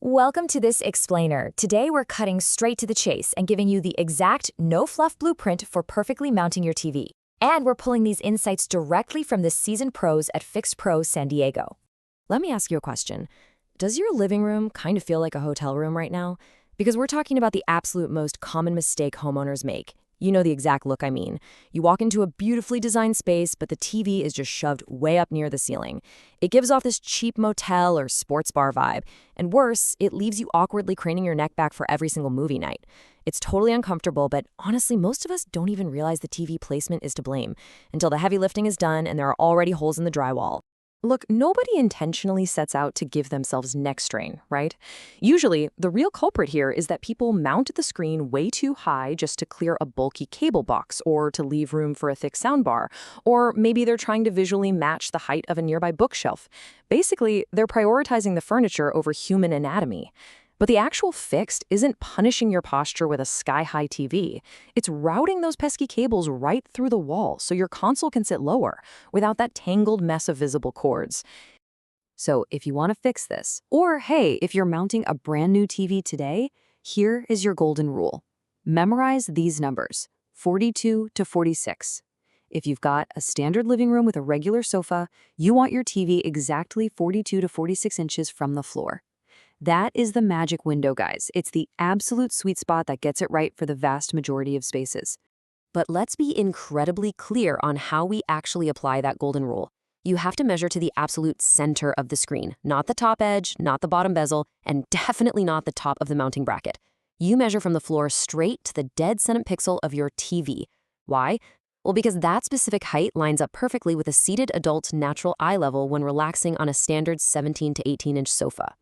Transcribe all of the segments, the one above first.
Welcome to this explainer. Today we're cutting straight to the chase and giving you the exact no-fluff blueprint for perfectly mounting your TV. And we're pulling these insights directly from the seasoned pros at Fixed Pro San Diego. Let me ask you a question. Does your living room kind of feel like a hotel room right now? Because we're talking about the absolute most common mistake homeowners make. You know the exact look I mean. You walk into a beautifully designed space, but the TV is just shoved way up near the ceiling. It gives off this cheap motel or sports bar vibe. And worse, it leaves you awkwardly craning your neck back for every single movie night. It's totally uncomfortable, but honestly, most of us don't even realize the TV placement is to blame until the heavy lifting is done and there are already holes in the drywall. Look, nobody intentionally sets out to give themselves neck strain, right? Usually, the real culprit here is that people mount the screen way too high just to clear a bulky cable box or to leave room for a thick soundbar, or maybe they're trying to visually match the height of a nearby bookshelf. Basically, they're prioritizing the furniture over human anatomy. But the actual fix isn't punishing your posture with a sky-high TV. It's routing those pesky cables right through the wall so your console can sit lower without that tangled mess of visible cords. So if you want to fix this, or hey, if you're mounting a brand new TV today, here is your golden rule. Memorize these numbers, 42 to 46. If you've got a standard living room with a regular sofa, you want your TV exactly 42 to 46 inches from the floor. That is the magic window, guys. It's the absolute sweet spot that gets it right for the vast majority of spaces. But let's be incredibly clear on how we actually apply that golden rule. You have to measure to the absolute center of the screen, not the top edge, not the bottom bezel, and definitely not the top of the mounting bracket. You measure from the floor straight to the dead center pixel of your TV. Why? Well, because that specific height lines up perfectly with a seated adult's natural eye level when relaxing on a standard 17 to 18-inch sofa.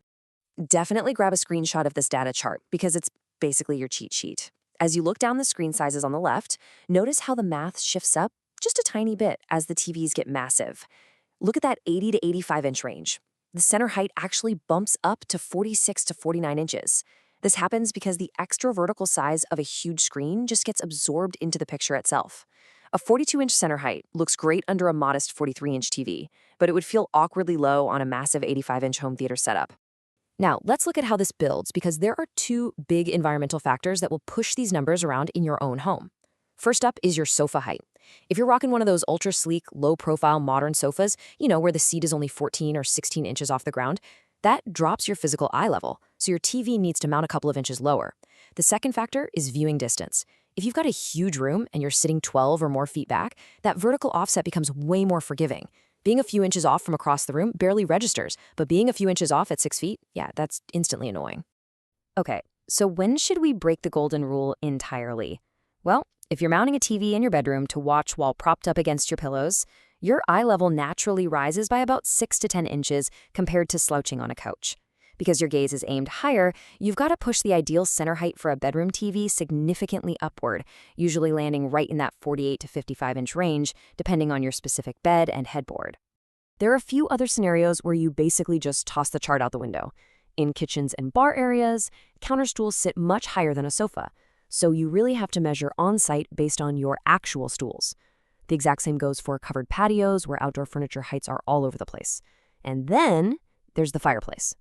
Definitely grab a screenshot of this data chart because it's basically your cheat sheet. As you look down the screen sizes on the left, notice how the math shifts up just a tiny bit as the TVs get massive. Look at that 80 to 85-inch range. The center height actually bumps up to 46 to 49 inches. This happens because the extra vertical size of a huge screen just gets absorbed into the picture itself. A 42-inch center height looks great under a modest 43-inch TV, but it would feel awkwardly low on a massive 85-inch home theater setup. Now, let's look at how this builds because there are two big environmental factors that will push these numbers around in your own home. First up is your sofa height. If you're rocking one of those ultra-sleek, low-profile modern sofas, where the seat is only 14 or 16 inches off the ground, that drops your physical eye level, so your TV needs to mount a couple of inches lower. The second factor is viewing distance. If you've got a huge room and you're sitting 12 or more feet back, that vertical offset becomes way more forgiving. Being a few inches off from across the room barely registers, but being a few inches off at 6 feet, yeah, that's instantly annoying. Okay, so when should we break the golden rule entirely? Well, if you're mounting a TV in your bedroom to watch while propped up against your pillows, your eye level naturally rises by about 6 to 10 inches compared to slouching on a couch. Because your gaze is aimed higher, you've got to push the ideal center height for a bedroom TV significantly upward, usually landing right in that 48 to 55-inch range, depending on your specific bed and headboard. There are a few other scenarios where you basically just toss the chart out the window. In kitchens and bar areas, counter stools sit much higher than a sofa, so you really have to measure on-site based on your actual stools. The exact same goes for covered patios where outdoor furniture heights are all over the place. And then there's the fireplace.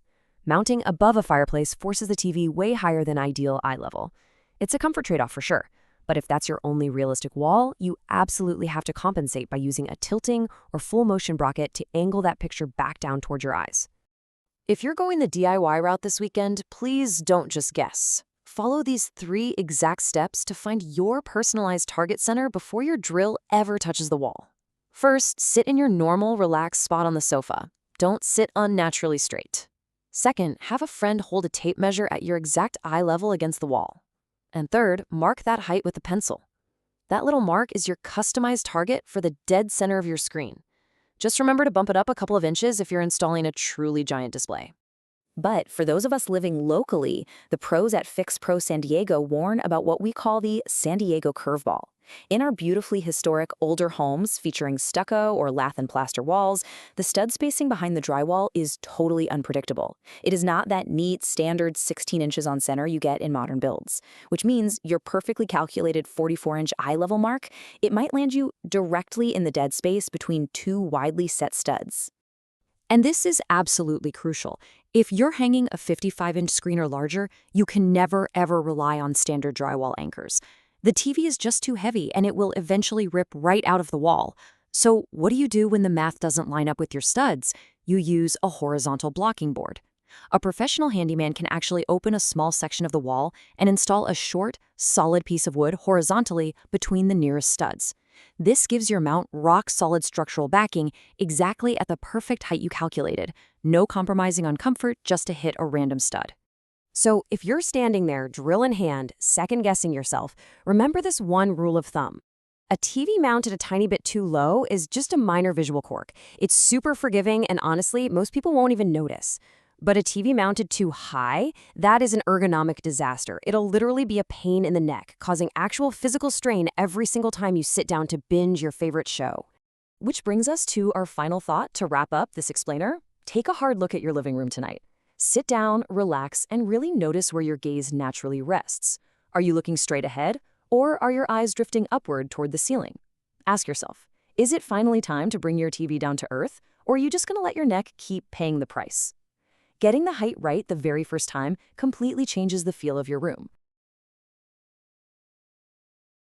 Mounting above a fireplace forces the TV way higher than ideal eye level. It's a comfort trade-off for sure, but if that's your only realistic wall, you absolutely have to compensate by using a tilting or full motion bracket to angle that picture back down toward your eyes. If you're going the DIY route this weekend, please don't just guess. Follow these 3 exact steps to find your personalized target center before your drill ever touches the wall. First, sit in your normal, relaxed spot on the sofa. Don't sit unnaturally straight. Second, have a friend hold a tape measure at your exact eye level against the wall. And third, mark that height with a pencil. That little mark is your customized target for the dead center of your screen. Just remember to bump it up a couple of inches if you're installing a truly giant display. But for those of us living locally, the pros at Fixed Pro San Diego warn about what we call the San Diego curveball. In our beautifully historic older homes featuring stucco or lath and plaster walls, the stud spacing behind the drywall is totally unpredictable. It is not that neat, standard 16 inches on center you get in modern builds, which means your perfectly calculated 44-inch eye level mark, it might land you directly in the dead space between 2 widely set studs. And this is absolutely crucial. If you're hanging a 55-inch screen or larger, you can never, ever rely on standard drywall anchors. The TV is just too heavy and it will eventually rip right out of the wall. So what do you do when the math doesn't line up with your studs? You use a horizontal blocking board. A professional handyman can actually open a small section of the wall and install a short, solid piece of wood horizontally between the nearest studs. This gives your mount rock-solid structural backing exactly at the perfect height you calculated. No compromising on comfort just to hit a random stud. So if you're standing there, drill in hand, second-guessing yourself, remember this one rule of thumb. A TV mounted a tiny bit too low is just a minor visual quirk. It's super forgiving, and honestly, most people won't even notice. But a TV mounted too high, that is an ergonomic disaster. It'll literally be a pain in the neck, causing actual physical strain every single time you sit down to binge your favorite show. Which brings us to our final thought to wrap up this explainer. Take a hard look at your living room tonight. Sit down, relax, and really notice where your gaze naturally rests. Are you looking straight ahead, or are your eyes drifting upward toward the ceiling? Ask yourself, is it finally time to bring your TV down to earth, or are you just going to let your neck keep paying the price? Getting the height right the very first time completely changes the feel of your room.